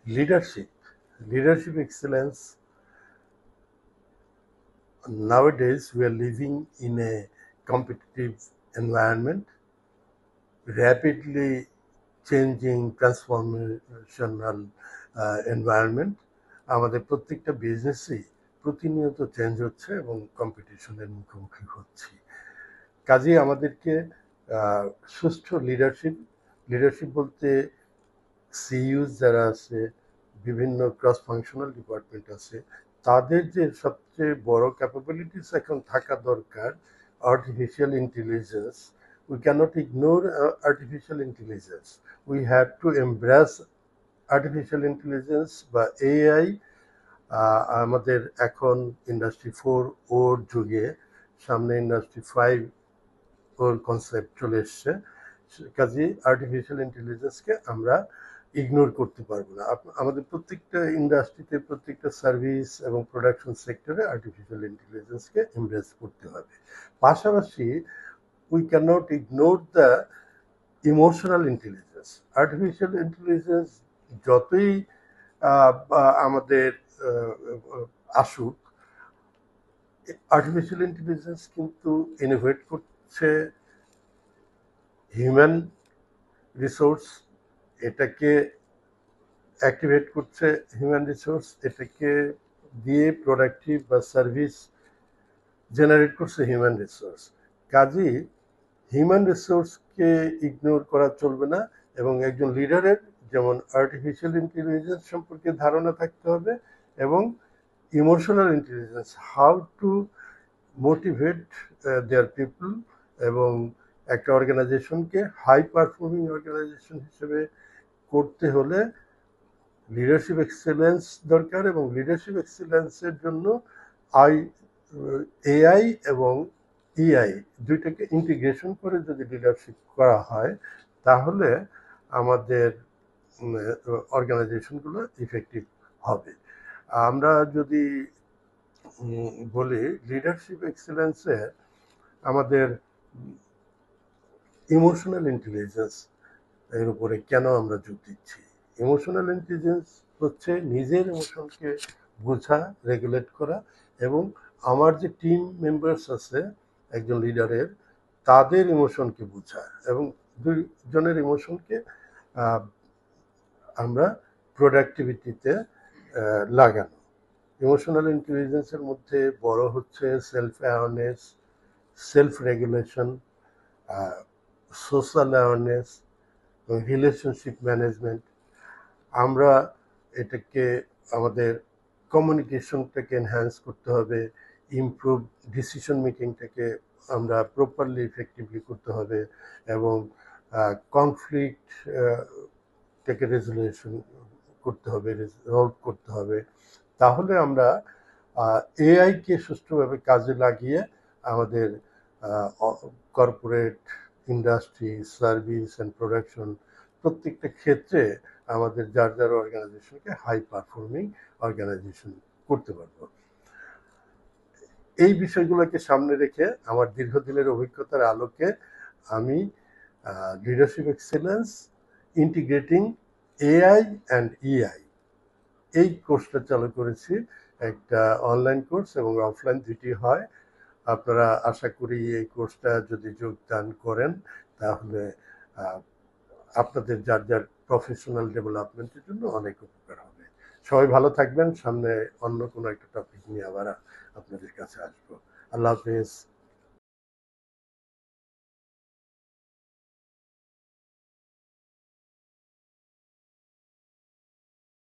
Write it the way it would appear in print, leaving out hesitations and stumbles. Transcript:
Leadership. Leadership excellence. Nowadays, we are living in a competitive environment, rapidly changing transformational environment. আমাদের প্রত্যেকটা বিজনেসই প্রতিনিয়ত change হচ্ছে এবং কম্পিটিশনের মুখোমুখি হচ্ছি। কাজেই আমাদেরকে সুষ্ঠু লিডারশিপ বলতে সিইউজ যারা আছে, বিভিন্ন ক্রস ফাংশনাল ডিপার্টমেন্ট আছে, তাদের যে সবচেয়ে বড় ক্যাপাবিলিটিস এখন থাকা দরকার artificial intelligence. We cannot ignore artificial intelligence. We have to embrace artificial intelligence বা এআই। আমাদের এখন ইন্ডাস্ট্রি 4 ওর যুগে, সামনে ইন্ডাস্ট্রি 5 ওর কনসেপ্ট চলে এসছে। কাজে আর্টিফিশিয়াল ইন্টেলিজেন্সকে আমরা ইগনোর করতে পারবো না। আমাদের প্রত্যেকটা ইন্ডাস্ট্রিতে, প্রত্যেকটা সার্ভিস এবং প্রোডাকশন সেক্টরে আর্টিফিশিয়াল ইন্টেলিজেন্সকে এমব্রেস করতে হবে। পাশাপাশি we cannot ignore the emotional intelligence. Artificial intelligence যতই আমাদের আসুক, আর্টিফিশিয়াল ইন্টেলিজেন্স কিন্তু ইনোভেট করছে হিউম্যান রিসোর্স, এটাকে অ্যাক্টিভেট করছে হিউম্যান রিসোর্স, এটাকে দিয়ে প্রোডাক্টিভ বা সার্ভিস জেনারেট করছে হিউম্যান রিসোর্স। কাজেই হিউম্যান রিসোর্সকে ইগনোর করা চলবে না, এবং একজন লিডারের যেমন আর্টিফিশিয়াল ইন্টেলিজেন্স সম্পর্কে ধারণা থাকতে হবে এবং emotional intelligence, how to motivate their people, এবং একটা অর্গানাইজেশনকে হাই পারফর্মিং অর্গানাইজেশন হিসেবে করতে হলে লিডারশিপ এক্সেলেন্স দরকার। এবং লিডারশিপ এক্সেলেন্সের জন্য এআই এবং ইআই দুইটাকে ইন্টিগ্রেশন করে যদি লিডারশিপ করা হয়, তাহলে আমাদের অর্গানাইজেশনগুলো ইফেক্টিভ হবে। আমরা যদি বলি লিডারশিপ এক্সেলেন্সে আমাদের ইমোশনাল ইন্টেলিজেন্স এর উপরে কেন আমরা জোর দিচ্ছি। ইমোশনাল ইন্টেলিজেন্স হচ্ছে নিজের ইমোশনকে বোঝা, রেগুলেট করা, এবং আমার যে টিম মেম্বার্স আছে একজন লিডারের, তাদের ইমোশনকে বোঝা এবং দুইজনের ইমোশনকে আমরা প্রোডাক্টিভিটিতে লাগানো। ইমোশনাল ইন্টেলিজেন্সের মধ্যে বড় হচ্ছে self awareness, self regulation, social awareness, relationship management. আমরা এটাকে আমাদের কমিউনিকেশনটাকে এনহ্যান্স করতে হবে, ইমপ্রুভ ডিসিশন মেকিংটাকে আমরা প্রপারলি ইফেক্টিভলি করতে হবে, এবং কনফ্লিক্টটাকে রেজলিউশন করতে হবে, রিজলভ করতে হবে। তাহলে আমরা এআইকে সুষ্ঠুভাবে কাজে লাগিয়ে আমাদের corporate, industry, service and production প্রত্যেকটা ক্ষেত্রে আমাদের যার যার অর্গানাইজেশনকে হাই পারফর্মিং অর্গানাইজেশন করতে পারবো। এই বিষয়গুলোকে সামনে রেখে আমার দীর্ঘদিনের অভিজ্ঞতার আলোকে আমি leadership excellence integrating AI and EI এই কোর্সটা চালু করেছি। একটা অনলাইন কোর্স এবং অফলাইন দুটি হয়। আপনারা আশা করি এই কোর্সটা যদি যোগদান করেন, তাহলে আপনাদের যার যার প্রফেশনাল ডেভেলপমেন্টের জন্য অনেক উপকার হবে। সবাই ভালো থাকবেন। সামনে অন্য কোনো একটা টপিক নিয়ে আবার আপনাদের কাছে আসবো। আল্লাহ হাফেজ।